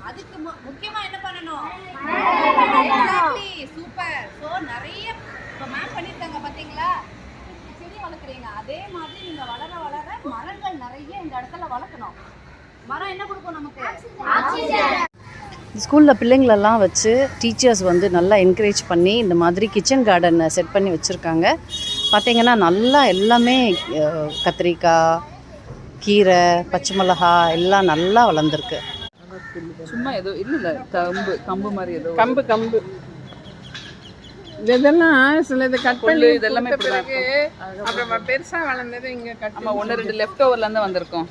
அதுக்கு முக்கியமா என்ன பண்ணணும்? சூப்பர். ஸோ நிறைய இப்போ மேம் பண்ணியிருக்காங்க பார்த்தீங்களா? செடி வளர்க்குறீங்க, அதே மாதிரி நீங்கள் வளர வளர மரங்கள் நிறைய இந்த இடத்துல வளர்க்கணும். மரம் என்ன கொடுக்கும் நமக்கு? ஆக்சிஜன். ஸ்கூலில் பிள்ளைங்களெல்லாம் வச்சு டீச்சர்ஸ் வந்து நல்லா என்கரேஜ் பண்ணி இந்த மாதிரி கிச்சன் கார்டனை செட் பண்ணி வச்சுருக்காங்க. பார்த்திங்கன்னா நல்லா எல்லாமே கத்திரிக்காய், கீரை, பச்சை மிளகா எல்லாம் நல்லா வளர்ந்துருக்கு. சும்மா ஏதோ இல்லை கம்பு மாதிரி ஏதோ கம்பு இதெல்லாம் சில இதை கட் பண்ணி இதெல்லாமே பிறகு அப்புறம் பெருசா வளர்ந்தது இங்க கட். ஆமாம், 1-2 லெஃப்ட் ஓவர்லேருந்து வந்திருக்கோம்.